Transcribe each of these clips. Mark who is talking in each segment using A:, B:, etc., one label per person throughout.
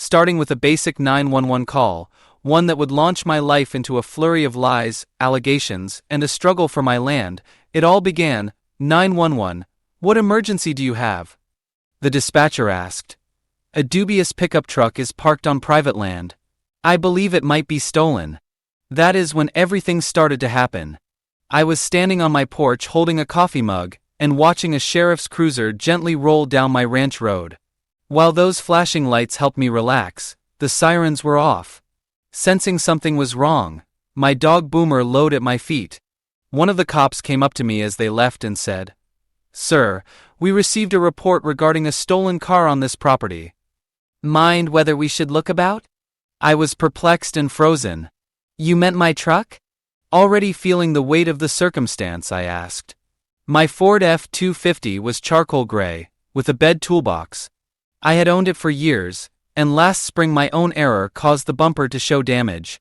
A: starting with a basic 911 call, one that would launch my life into a flurry of lies, allegations, and a struggle for my land. It all began. 911, what emergency do you have? The dispatcher asked. A dubious pickup truck is parked on private land. I believe it might be stolen. That is when everything started to happen. I was standing on my porch holding a coffee mug and watching a sheriff's cruiser gently roll down my ranch road. While those flashing lights helped me relax, the sirens were off. Sensing something was wrong, my dog Boomer lowed at my feet. One of the cops came up to me as they left and said, "Sir, we received a report regarding a stolen car on this property. Mind whether we should look about?" I was perplexed and frozen. You meant my truck? Already feeling the weight of the circumstance, I asked. My Ford F-250 was charcoal gray, with a bed toolbox. I had owned it for years, and last spring my own error caused the bumper to show damage.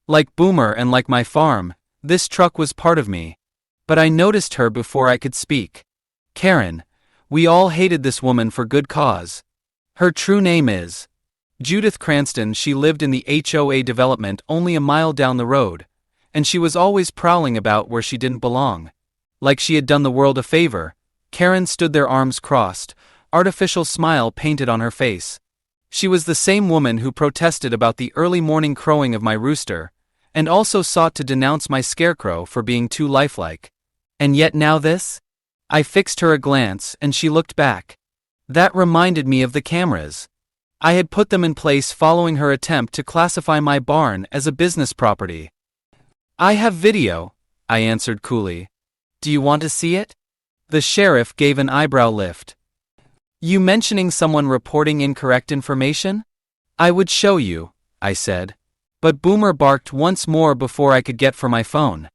A: Like Boomer and like my farm, this truck was part of me. But I noticed her before I could speak. Karen. We all hated this woman for good cause. Her true name is Judith Cranston. She lived in the HOA development only a mile down the road, and she was always prowling about where she didn't belong. Like she had done the world a favor, Karen stood there arms crossed, artificial smile painted on her face. She was the same woman who protested about the early morning crowing of my rooster, and also sought to denounce my scarecrow for being too lifelike. And yet now this? I fixed her a glance and she looked back. That reminded me of the cameras. I had put them in place following her attempt to classify my barn as a business property. I have video, I answered coolly. Do you want to see it? The sheriff gave an eyebrow lift. You mentioning someone reporting incorrect information? I would show you, I said. But Boomer barked once more before I could get for my phone.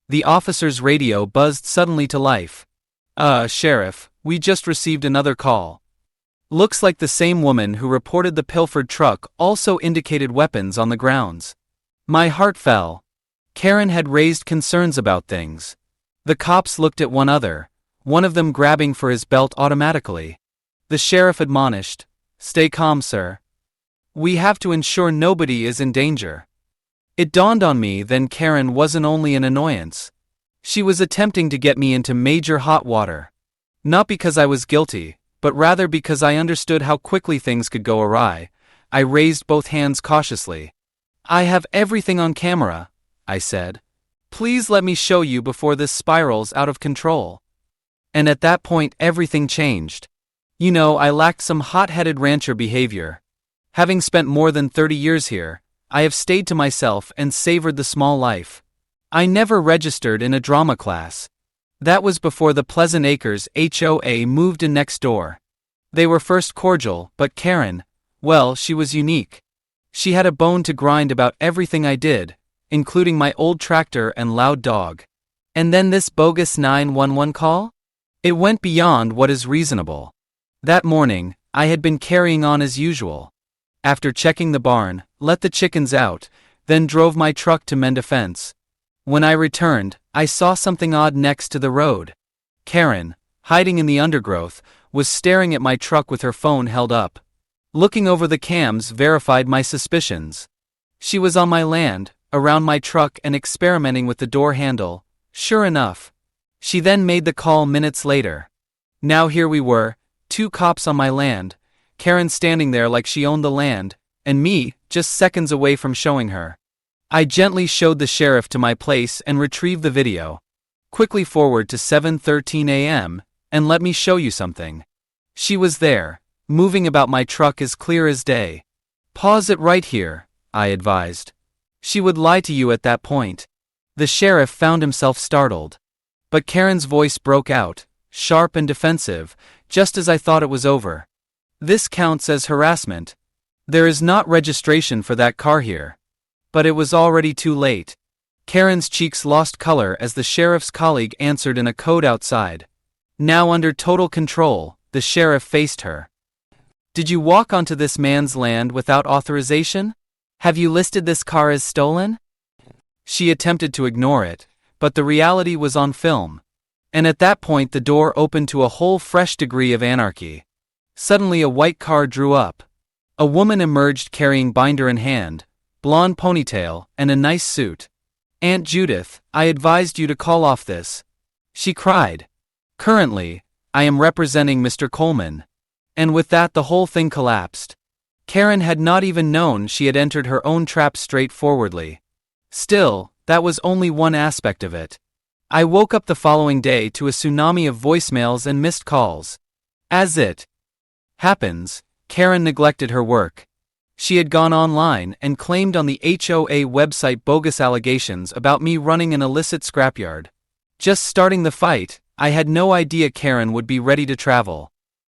A: The officer's radio buzzed suddenly to life. Sheriff, we just received another call. Looks like the same woman who reported the pilfered truck also indicated weapons on the grounds. My heart fell. Karen had raised concerns about things. The cops looked at one of them grabbing for his belt automatically. The sheriff admonished, "Stay calm, sir. We have to ensure nobody is in danger." It dawned on me then Karen wasn't only an annoyance. She was attempting to get me into major hot water. Not because I was guilty, but rather because I understood how quickly things could go awry. I raised both hands cautiously. I have everything on camera, I said. Please let me show you before this spirals out of control. And at that point everything changed. You know, I lacked some hot-headed rancher behavior. Having spent more than 30 years here, I have stayed to myself and savored the small life. I never registered in a drama class. That was before the Pleasant Acres HOA moved in next door. They were first cordial, but Karen, well, she was unique. She had a bone to grind about everything I did, including my old tractor and loud dog. And then this bogus 911 call? It went beyond what is reasonable. That morning, I had been carrying on as usual. After checking the barn, let the chickens out, then drove my truck to mend a fence. When I returned, I saw something odd next to the road. Karen, hiding in the undergrowth, was staring at my truck with her phone held up. Looking over the cams verified my suspicions. She was on my land, around my truck and experimenting with the door handle. Sure enough. She then made the call minutes later. Now here we were, 2 cops on my land, Karen standing there like she owned the land, and me, just seconds away from showing her. I gently showed the sheriff to my place and retrieved the video. Quickly forward to 7:13 a.m., and let me show you something. She was there, moving about my truck as clear as day. Pause it right here, I advised. She would lie to you at that point. The sheriff found himself startled. But Karen's voice broke out, sharp and defensive, just as I thought it was over. This counts as harassment. There is not registration for that car here. But it was already too late. Karen's cheeks lost color as the sheriff's colleague answered in a code outside. Now under total control, the sheriff faced her. Did you walk onto this man's land without authorization? Have you listed this car as stolen? She attempted to ignore it, but the reality was on film. And at that point the door opened to a whole fresh degree of anarchy. Suddenly a white car drew up. A woman emerged carrying binder in hand, blonde ponytail, and a nice suit. "Aunt Judith, I advised you to call off this," she cried. "Currently, I am representing Mr. Coleman." And with that the whole thing collapsed. Karen had not even known she had entered her own trap straightforwardly. Still, that was only one aspect of it. I woke up the following day to a tsunami of voicemails and missed calls. As it happens, Karen neglected her work. She had gone online and claimed on the HOA website bogus allegations about me running an illicit scrapyard. Just starting the fight, I had no idea Karen would be ready to travel.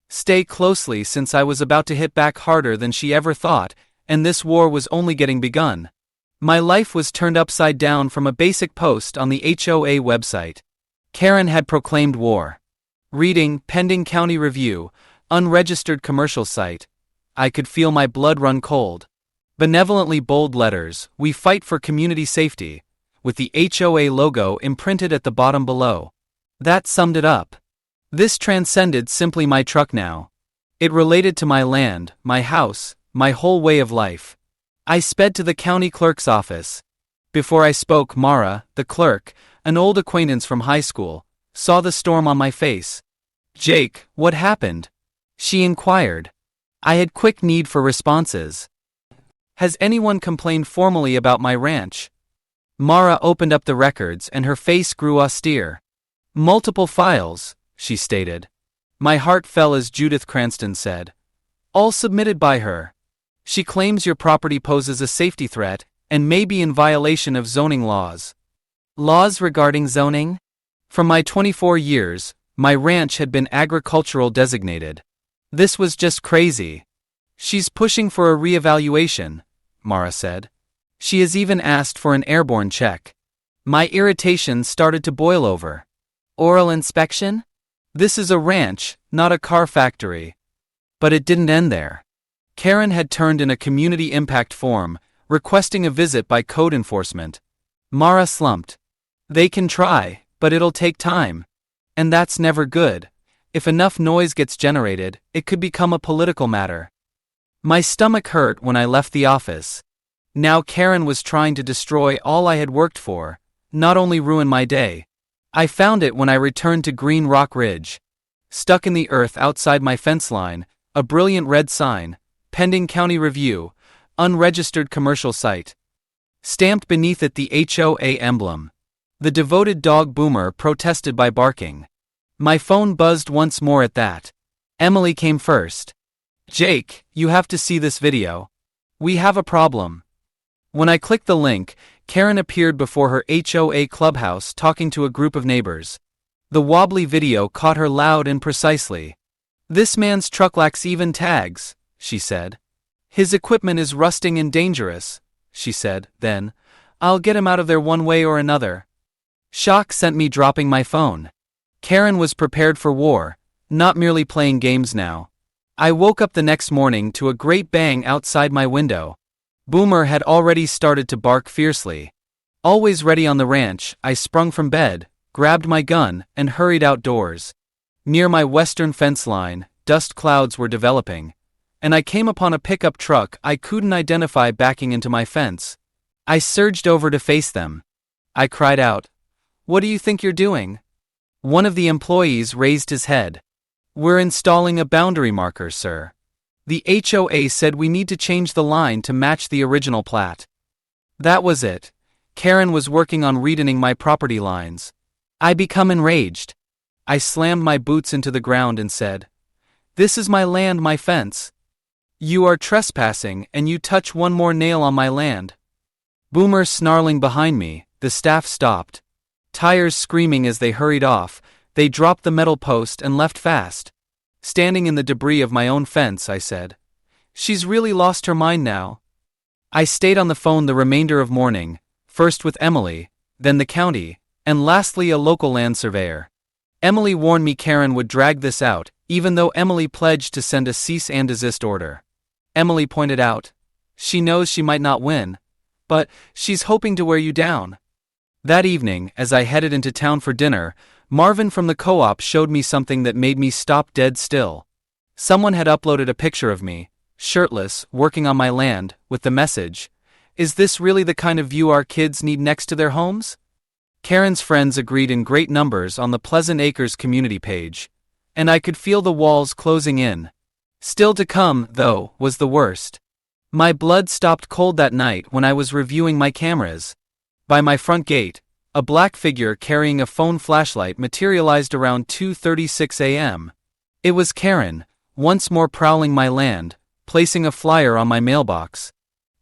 A: Stay closely since I was about to hit back harder than she ever thought, and this war was only getting begun. My life was turned upside down from a basic post on the HOA website. Karen had proclaimed war. Reading, pending county review, unregistered commercial site. I could feel my blood run cold. Benevolently bold letters, "We fight for community safety," with the HOA logo imprinted at the bottom below. That summed it up. This transcended simply my truck now. It related to my land, my house, my whole way of life. I sped to the county clerk's office. Before I spoke, Mara, the clerk, an old acquaintance from high school, saw the storm on my face. "Jake, what happened?" she inquired. I had quick need for responses. "Has anyone complained formally about my ranch?" Mara opened up the records and her face grew austere. "Multiple files," she stated. My heart fell as Judith Cranston said. "All submitted by her. She claims your property poses a safety threat and may be in violation of zoning laws." Laws regarding zoning? From my 24 years, my ranch had been agricultural designated. This was just crazy. "She's pushing for a reevaluation," Mara said. "She has even asked for an airborne check." My irritation started to boil over. "Oral inspection? This is a ranch, not a car factory." But it didn't end there. Karen had turned in a community impact form, requesting a visit by code enforcement. Mara slumped. "They can try, but it'll take time. And that's never good. If enough noise gets generated, it could become a political matter." My stomach hurt when I left the office. Now Karen was trying to destroy all I had worked for, not only ruin my day. I found it when I returned to Green Rock Ridge. Stuck in the earth outside my fence line, a brilliant red sign, "Pending county review, unregistered commercial site." Stamped beneath it the HOA emblem. The devoted dog Boomer protested by barking. My phone buzzed once more at that. Emily came first. "Jake, you have to see this video. We have a problem." When I clicked the link, Karen appeared before her HOA clubhouse talking to a group of neighbors. The wobbly video caught her loud and precisely. "This man's truck lacks even tags," she said. "His equipment is rusting and dangerous," she said, then, "I'll get him out of there one way or another." Shock sent me dropping my phone. Karen was prepared for war, not merely playing games now. I woke up the next morning to a great bang outside my window. Boomer had already started to bark fiercely. Always ready on the ranch, I sprung from bed, grabbed my gun, and hurried outdoors. Near my western fence line, dust clouds were developing, and I came upon a pickup truck I couldn't identify backing into my fence. I surged over to face them. I cried out, "What do you think you're doing?" One of the employees raised his head. "We're installing a boundary marker, sir. The HOA said we need to change the line to match the original plat." That was it. Karen was working on redefining my property lines. I became enraged. I slammed my boots into the ground and said, "This is my land, my fence. You are trespassing and you touch one more nail on my land." Boomer snarling behind me, the staff stopped. Tires screaming as they hurried off, they dropped the metal post and left fast. Standing in the debris of my own fence, I said, "She's really lost her mind now." I stayed on the phone the remainder of morning, first with Emily, then the county, and lastly a local land surveyor. Emily warned me Karen would drag this out, even though Emily pledged to send a cease and desist order. Emily pointed out, "She knows she might not win, but she's hoping to wear you down." That evening, as I headed into town for dinner, Marvin from the co-op showed me something that made me stop dead still. Someone had uploaded a picture of me, shirtless, working on my land, with the message, "Is this really the kind of view our kids need next to their homes?" Karen's friends agreed in great numbers on the Pleasant Acres community page, and I could feel the walls closing in. Still to come, though, was the worst. My blood stopped cold that night when I was reviewing my cameras. By my front gate, a black figure carrying a phone flashlight materialized around 2:36 a.m. It was Karen, once more prowling my land, placing a flyer on my mailbox.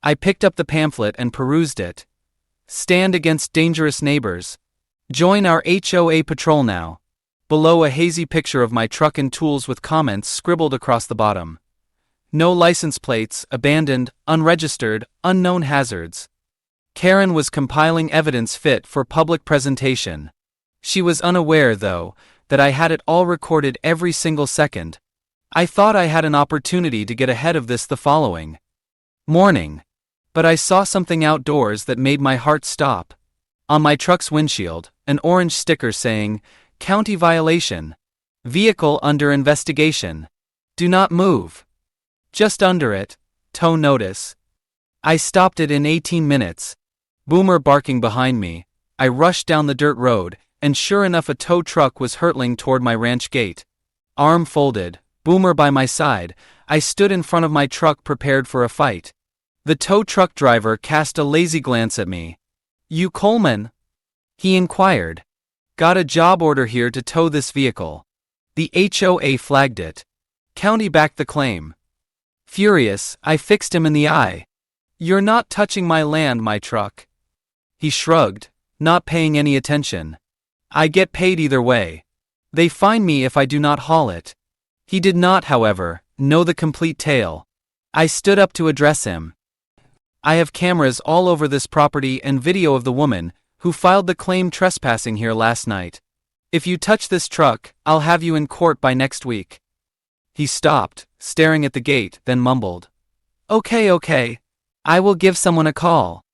A: I picked up the pamphlet and perused it. "Stand against dangerous neighbors. Join our HOA patrol now." Below, a hazy picture of my truck and tools with comments scribbled across the bottom. "No license plates, abandoned, unregistered, unknown hazards." Karen was compiling evidence fit for public presentation. She was unaware, though, that I had it all recorded every single second. I thought I had an opportunity to get ahead of this the following morning. But I saw something outdoors that made my heart stop. On my truck's windshield, an orange sticker saying, "County violation. Vehicle under investigation. Do not move." Just under it, tow notice. I stopped it in 18 minutes. Boomer barking behind me. I rushed down the dirt road, and sure enough, a tow truck was hurtling toward my ranch gate. Arm folded, Boomer by my side, I stood in front of my truck prepared for a fight. The tow truck driver cast a lazy glance at me. "You Coleman?" he inquired. "Got a job order here to tow this vehicle." The HOA flagged it. County backed the claim. Furious, I fixed him in the eye. "You're not touching my land, my truck." He shrugged, not paying any attention. "I get paid either way. They fine me if I do not haul it." He did not, however, know the complete tale. I stood up to address him. "I have cameras all over this property and video of the woman who filed the claim trespassing here last night. If you touch this truck, I'll have you in court by next week." He stopped, staring at the gate, then mumbled, Okay, I will give someone a call."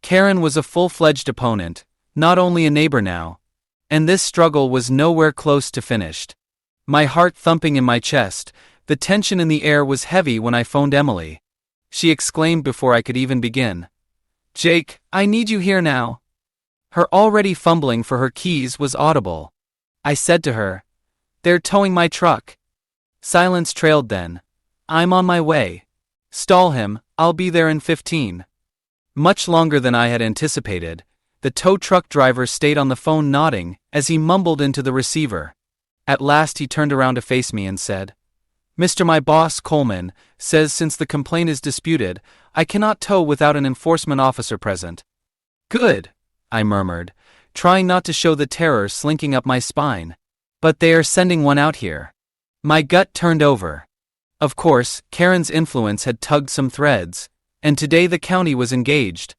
A: Karen was a full-fledged opponent, not only a neighbor now. And this struggle was nowhere close to finished. My heart thumping in my chest, the tension in the air was heavy when I phoned Emily. She exclaimed before I could even begin, "Jake, I need you here now." Her already fumbling for her keys was audible. I said to her, "They're towing my truck." Silence trailed then. "I'm on my way. Stall him, I'll be there in 15. Much longer than I had anticipated, the tow truck driver stayed on the phone nodding as he mumbled into the receiver. At last he turned around to face me and said, "Mr. My boss, Coleman, says since the complaint is disputed, I cannot tow without an enforcement officer present." "Good," I murmured, trying not to show the terror slinking up my spine. "But they are sending one out here." My gut turned over. Of course, Karen's influence had tugged some threads, and today the county was engaged.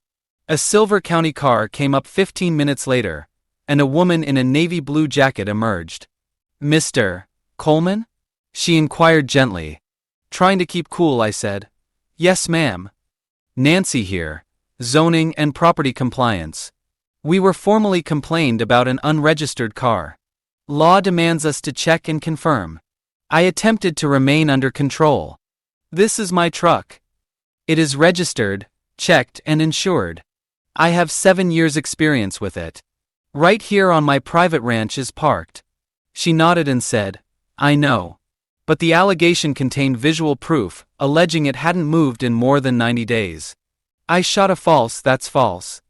A: A silver county car came up 15 minutes later, and a woman in a navy blue jacket emerged. "Mr. Coleman?" she inquired gently. Trying to keep cool, I said, "Yes, ma'am." "Nancy here, zoning and property compliance. We were formally complained about an unregistered car. Law demands us to check and confirm." I attempted to remain under control. "This is my truck. It is registered, checked, and insured. I have 7 years' experience with it. Right here on my private ranch is parked." She nodded and said, "I know. But the allegation contained visual proof, alleging it hadn't moved in more than 90 days. I shot a false, that's false."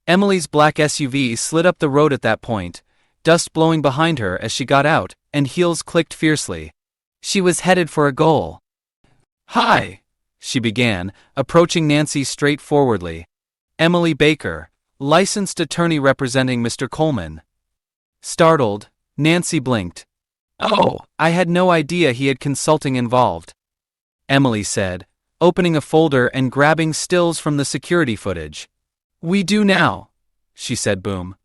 A: Emily's black SUV slid up the road at that point, dust blowing behind her as she got out, and heels clicked fiercely. She was headed for a goal. "Hi," she began, approaching Nancy straightforwardly. "Emily Baker, licensed attorney representing Mr. Coleman." Startled, Nancy blinked. "Oh, I had no idea he had consulting involved," Emily said, opening a folder and grabbing stills from the security footage. "We do now," she said, boom.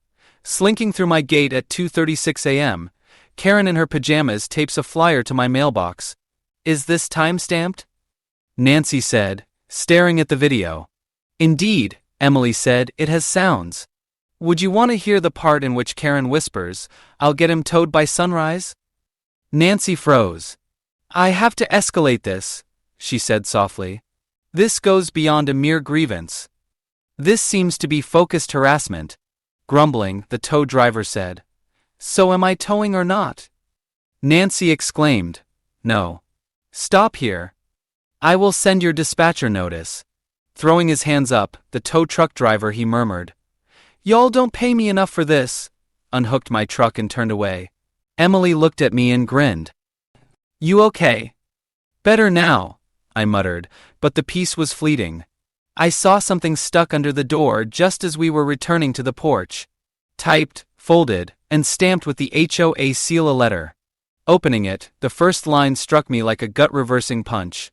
A: Slinking through my gate at 2:36 a.m., Karen in her pajamas tapes a flyer to my mailbox. "Is this time-stamped?" Nancy said, staring at the video. "Indeed," Emily said, "it has sounds. Would you want to hear the part in which Karen whispers, 'I'll get him towed by sunrise'?" Nancy froze. "I have to escalate this," she said softly. This goes beyond a mere grievance. This seems to be focused harassment. Grumbling, the tow driver said. So am I towing or not? Nancy exclaimed. No. Stop here. I will send your dispatcher notice. Throwing his hands up, the tow truck driver, he murmured. Y'all don't pay me enough for this. Unhooked my truck and turned away. Emily looked at me and grinned. You okay? Better now, I muttered, but the peace was fleeting. I saw something stuck under the door just as we were returning to the porch. Typed, folded, and stamped with the HOA seal a letter. Opening it, the first line struck me like a gut-reversing punch.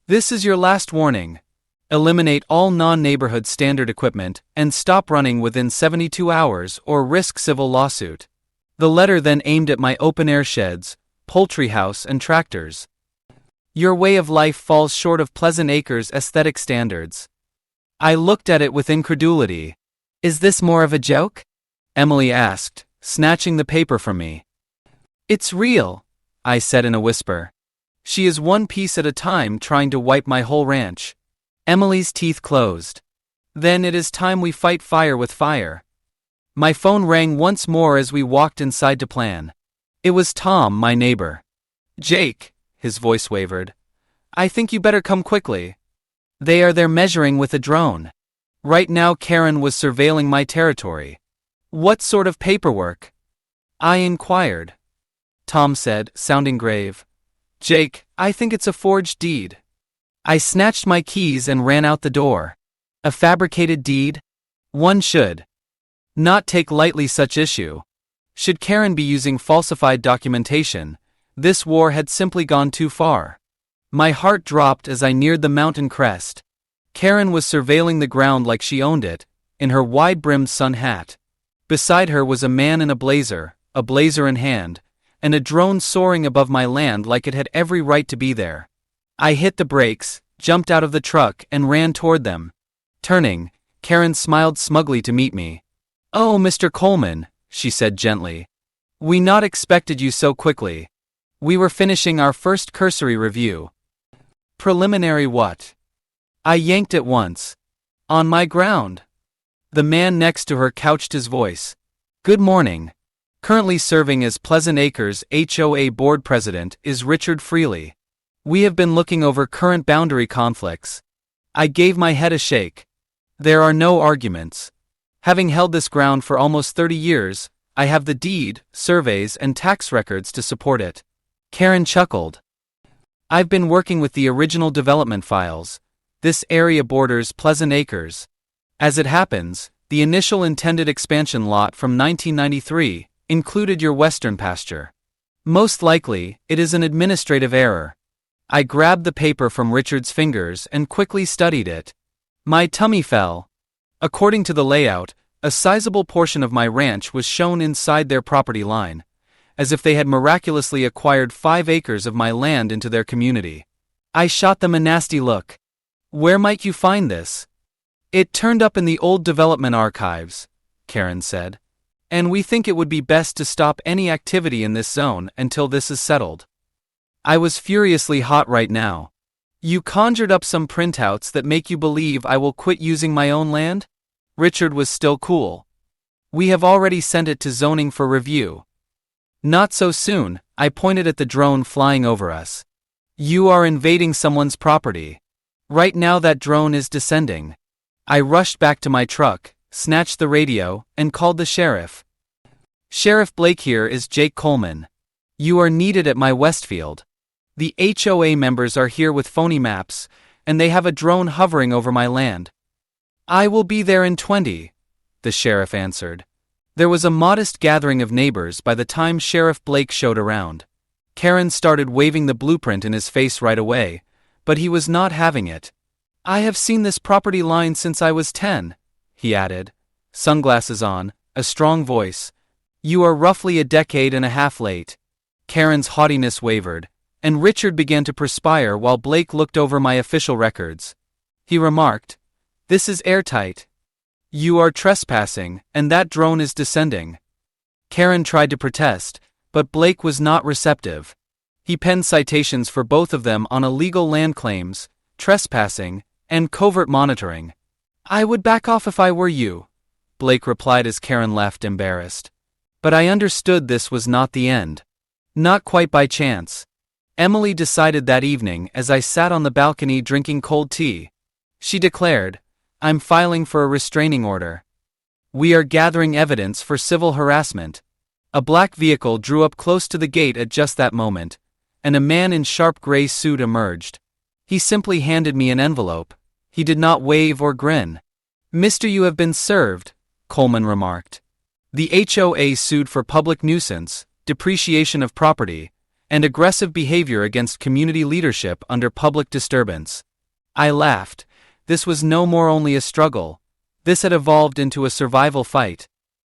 A: This is your last warning. Eliminate all non-neighborhood standard equipment and stop running within 72 hours or risk civil lawsuit. The letter then aimed at my open-air sheds, poultry house and tractors. Your way of life falls short of Pleasant Acres aesthetic standards. I looked at it with incredulity. Is this more of a joke? Emily asked, snatching the paper from me. It's real, I said in a whisper. She is one piece at a time trying to wipe my whole ranch. Emily's teeth closed. Then it is time we fight fire with fire. My phone rang once more as we walked inside to plan. It was Tom, my neighbor. Jake, his voice wavered. I think you better come quickly. They are there measuring with a drone. Right now Karen was surveilling my territory. What sort of paperwork? I inquired. Tom said, sounding grave. Jake, I think it's a forged deed. I snatched my keys and ran out the door. A fabricated deed? One should not take lightly such issue. Should Karen be using falsified documentation, this war had simply gone too far. My heart dropped as I neared the mountain crest. Karen was surveilling the ground like she owned it, in her wide-brimmed sun hat. Beside her was a man in a blazer in hand, and a drone soaring above my land like it had every right to be there. I hit the brakes, jumped out of the truck, and ran toward them. Turning, Karen smiled smugly to meet me. Oh, Mr. Coleman, she said gently. We not expected you so quickly. We were finishing our first cursory review. Preliminary what? I yanked at once. On my ground. The man next to her couched his voice. Good morning. Currently serving as Pleasant Acres HOA board president is Richard Freely. We have been looking over current boundary conflicts. I gave my head a shake. There are no arguments. Having held this ground for almost 30 years, I have the deed, surveys, and tax records to support it. Karen chuckled. I've been working with the original development files. This area borders Pleasant Acres. As it happens, the initial intended expansion lot from 1993 included your western pasture. Most likely, it is an administrative error. I grabbed the paper from Richard's fingers and quickly studied it. My tummy fell. According to the layout, a sizable portion of my ranch was shown inside their property line, as if they had miraculously acquired 5 acres of my land into their community. I shot them a nasty look. Where might you find this? It turned up in the old development archives, Karen said. And we think it would be best to stop any activity in this zone until this is settled. I was furiously hot right now. You conjured up some printouts that make you believe I will quit using my own land? Richard was still cool. We have already sent it to zoning for review. Not so soon, I pointed at the drone flying over us. You are invading someone's property. Right now that drone is descending. I rushed back to my truck, snatched the radio, and called the sheriff. Sheriff Blake, here is Jake Coleman. You are needed at my Westfield. The HOA members are here with phony maps, and they have a drone hovering over my land. I will be there in 20, the sheriff answered. There was a modest gathering of neighbors by the time Sheriff Blake showed around. Karen started waving the blueprint in his face right away, but he was not having it. I have seen this property line since I was 10, he added, sunglasses on, a strong voice. You are roughly a decade and a half late. Karen's haughtiness wavered, and Richard began to perspire while Blake looked over my official records. He remarked, This is airtight. You are trespassing, and that drone is descending. Karen tried to protest, but Blake was not receptive. He penned citations for both of them on illegal land claims, trespassing, and covert monitoring. "I would back off if I were you," Blake replied as Karen left, embarrassed. But I understood this was not the end. Not quite by chance. Emily decided that evening as I sat on the balcony drinking cold tea. She declared, "I'm filing for a restraining order. We are gathering evidence for civil harassment." A black vehicle drew up close to the gate at just that moment, and a man in sharp gray suit emerged. He simply handed me an envelope. He did not wave or grin. "Mister, you have been served," Coleman remarked. The HOA sued for public nuisance, depreciation of property, and aggressive behavior against community leadership under public disturbance. I laughed. This was no more only a struggle. This had evolved into a survival fight.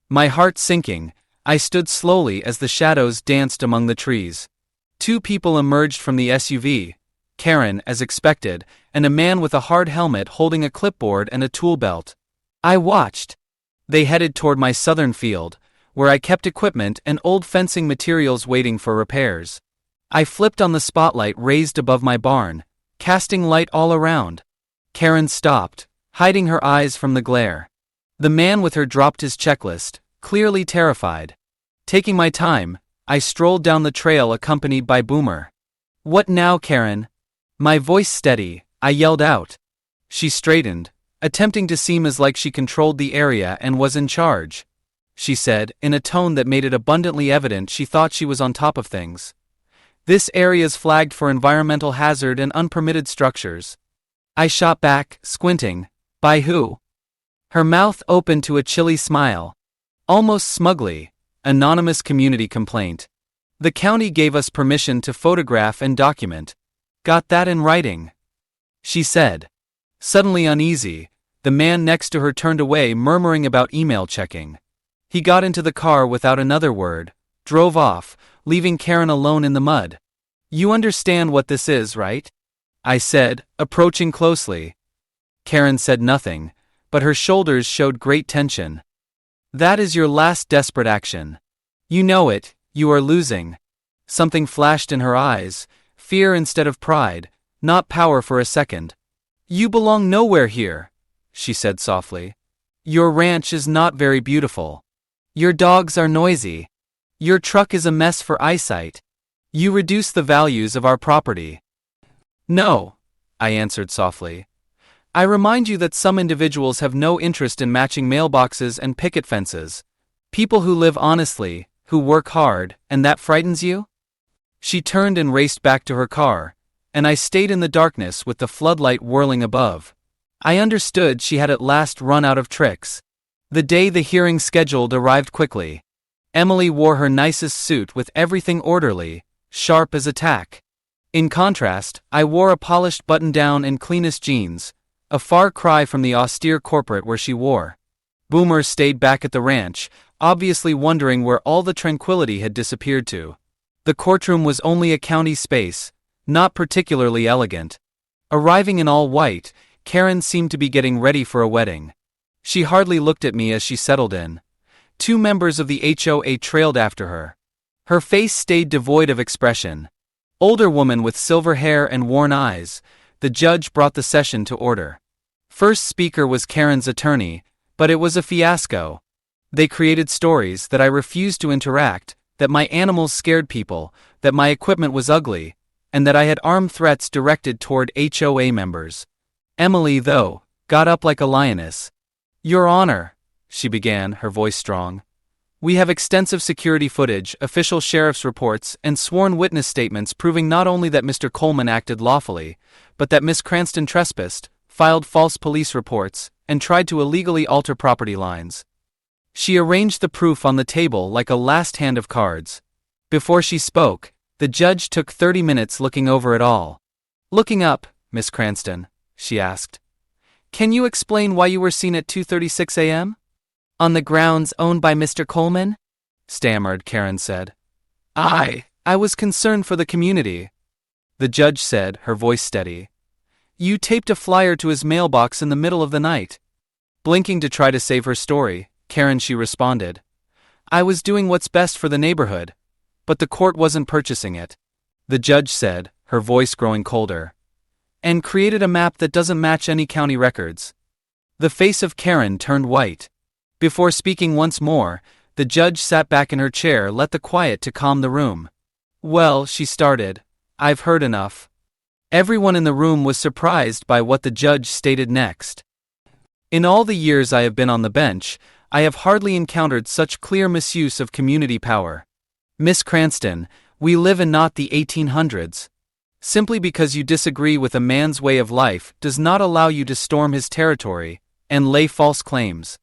A: My heart sinking, I stood slowly as the shadows danced among the trees. Two people emerged from the SUV, Karen, as expected, and a man with a hard helmet holding a clipboard and a tool belt. I watched. They headed toward my southern field, where I kept equipment and old fencing materials waiting for repairs. I flipped on the spotlight raised above my barn, casting light all around. Karen stopped, hiding her eyes from the glare. The man with her dropped his checklist, clearly terrified. Taking my time, I strolled down the trail accompanied by Boomer. "What now, Karen?" My voice steady, I yelled out. She straightened, attempting to seem as like she controlled the area and was in charge. She said, in a tone that made it abundantly evident she thought she was on top of things. "This area's flagged for environmental hazard and unpermitted structures." I shot back, squinting. "By who?" Her mouth opened to a chilly smile. Almost smugly, "Anonymous community complaint. The county gave us permission to photograph and document. Got that in writing," she said. Suddenly uneasy, the man next to her turned away, murmuring about email checking. He got into the car without another word, drove off, leaving Karen alone in the mud. "You understand what this is, right?" I said, approaching closely. Karen said nothing, but her shoulders showed great tension. "That is your last desperate action. You know it, you are losing." Something flashed in her eyes, fear instead of pride, not power for a second. "You belong nowhere here," she said softly. "Your ranch is not very beautiful. Your dogs are noisy. Your truck is a mess for eyesight. You reduce the values of our property." "No," I answered softly. "I remind you that some individuals have no interest in matching mailboxes and picket fences. People who live honestly, who work hard, and that frightens you?" She turned and raced back to her car, and I stayed in the darkness with the floodlight whirling above. I understood she had at last run out of tricks. The day the hearing scheduled arrived quickly. Emily wore her nicest suit with everything orderly, sharp as a tack. In contrast, I wore a polished button-down and cleanest jeans, a far cry from the austere corporate where she wore. Boomer stayed back at the ranch, obviously wondering where all the tranquility had disappeared to. The courtroom was only a county space, not particularly elegant. Arriving in all white, Karen seemed to be getting ready for a wedding. She hardly looked at me as she settled in. Two members of the HOA trailed after her. Her face stayed devoid of expression. Older woman with silver hair and worn eyes, the judge brought the session to order. First speaker was Karen's attorney, but it was a fiasco. They created stories that I refused to interact, that my animals scared people, that my equipment was ugly, and that I had armed threats directed toward HOA members. Emily, though, got up like a lioness. "Your Honor," she began, her voice strong. "We have extensive security footage, official sheriff's reports, and sworn witness statements proving not only that Mr. Coleman acted lawfully, but that Miss Cranston trespassed, filed false police reports, and tried to illegally alter property lines." She arranged the proof on the table like a last hand of cards. Before she spoke, the judge took 30 minutes looking over it all. "Looking up, Miss Cranston," she asked. "Can you explain why you were seen at 2:36 a.m.? "On the grounds owned by Mr. Coleman?" stammered, Karen said. I was concerned for the community," the judge said, her voice steady. "You taped a flyer to his mailbox in the middle of the night." Blinking to try to save her story, Karen, she responded. "I was doing what's best for the neighborhood, but the court wasn't purchasing it." the judge said, her voice growing colder. And created a map that doesn't match any county records. The face of Karen turned white. Before speaking once more, the judge sat back in her chair, let the quiet to calm the room. Well, she started, I've heard enough. Everyone in the room was surprised by what the judge stated next. In all the years I have been on the bench, I have hardly encountered such clear misuse of community power. Miss Cranston, we live in not the 1800s. Simply because you disagree with a man's way of life does not allow you to storm his territory and lay false claims.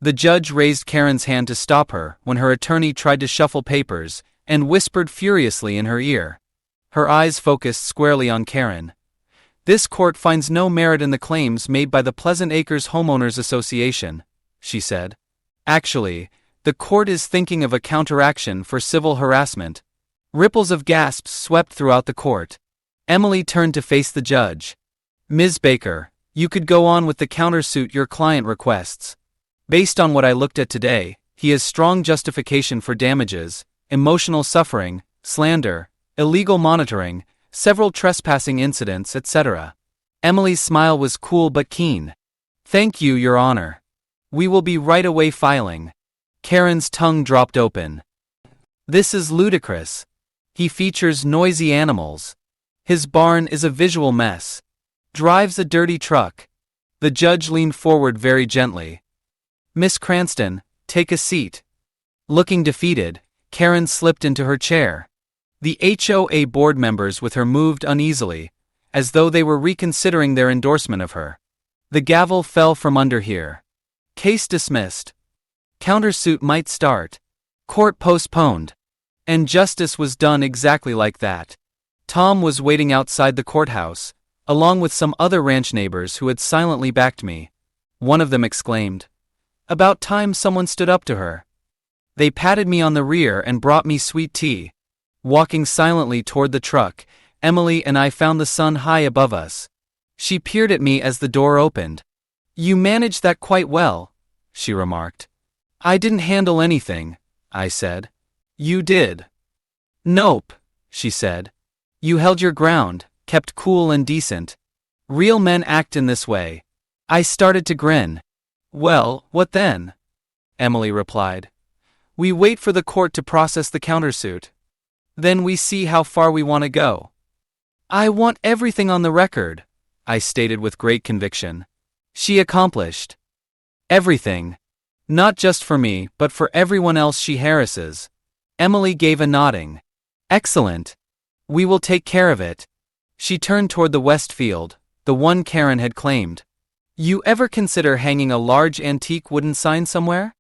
A: The judge raised Karen's hand to stop her when her attorney tried to shuffle papers and whispered furiously in her ear. Her eyes focused squarely on Karen. This court finds no merit in the claims made by the Pleasant Acres Homeowners Association, she said. Actually, the court is thinking of a counteraction for civil harassment. Ripples of gasps swept throughout the court. Emily turned to face the judge. Ms. Baker, you could go on with the countersuit your client requests. Based on what I looked at today, he has strong justification for damages, emotional suffering, slander, illegal monitoring, several trespassing incidents, etc. Emily's smile was cool but keen. Thank you, Your Honor. We will be right away filing. Karen's tongue dropped open. This is ludicrous. He features noisy animals. His barn is a visual mess. Drives a dirty truck. The judge leaned forward very gently. Miss Cranston, take a seat. Looking defeated, Karen slipped into her chair. The HOA board members with her moved uneasily, as though they were reconsidering their endorsement of her. The gavel fell from under here. Case dismissed. Countersuit might start. Court postponed. And justice was done exactly like that. Tom was waiting outside the courthouse, along with some other ranch neighbors who had silently backed me. One of them exclaimed, "About time someone stood up to her." They patted me on the rear and brought me sweet tea. Walking silently toward the truck, Emily and I found the sun high above us. She peered at me as the door opened. "You managed that quite well," she remarked. "I didn't handle anything," I said. "You did." "Nope," she said. "You held your ground, kept cool and decent. Real men act in this way." I started to grin. "Well, what then?" Emily replied. "We wait for the court to process the countersuit. Then we see how far we want to go." "I want everything on the record," I stated with great conviction. She accomplished. "Everything. Not just for me, but for everyone else she harasses." Emily gave a nodding. "Excellent. We will take care of it." She turned toward the west field, the one Karen had claimed. "You ever consider hanging a large antique wooden sign somewhere?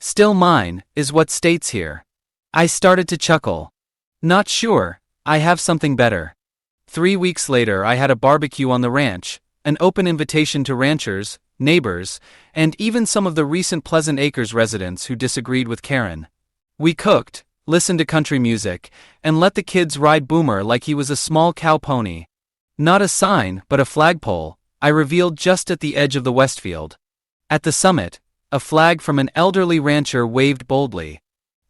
A: 'Still mine' is what states here." I started to chuckle. "Not sure, I have something better." 3 weeks later I had a barbecue on the ranch, an open invitation to ranchers, neighbors, and even some of the recent Pleasant Acres residents who disagreed with Karen. We cooked, listened to country music, and let the kids ride Boomer like he was a small cow pony. Not a sign, but a flagpole, I revealed just at the edge of the Westfield. At the summit, a flag from an elderly rancher waved boldly.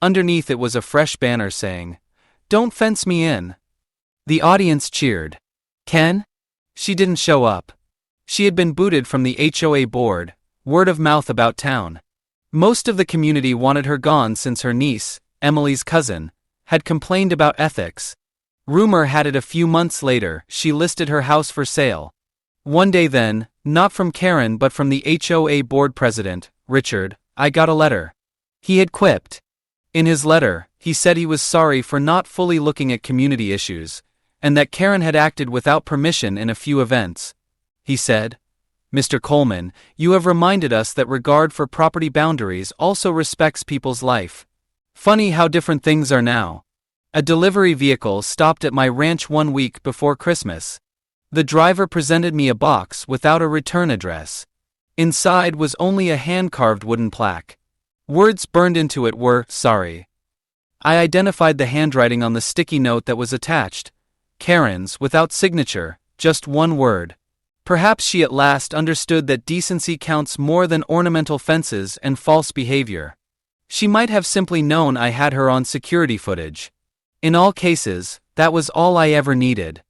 A: Underneath it was a fresh banner saying, "Don't fence me in." The audience cheered. Ken? She didn't show up. She had been booted from the HOA board, word of mouth about town. Most of the community wanted her gone since her niece, Emily's cousin, had complained about ethics. Rumor had it a few months later she listed her house for sale. One day then, not from Karen but from the HOA board president, Richard, I got a letter. He had quipped. In his letter, he said he was sorry for not fully looking at community issues, and that Karen had acted without permission in a few events. He said, "Mr. Coleman, you have reminded us that regard for property boundaries also respects people's life. Funny how different things are now. A delivery vehicle stopped at my ranch 1 week before Christmas. The driver presented me a box without a return address. Inside was only a hand-carved wooden plaque. Words burned into it were, 'Sorry.' I identified the handwriting on the sticky note that was attached. Karen's, without signature, just one word. Perhaps she at last understood that decency counts more than ornamental fences and false behavior. She might have simply known I had her on security footage. In all cases, That was all I ever needed.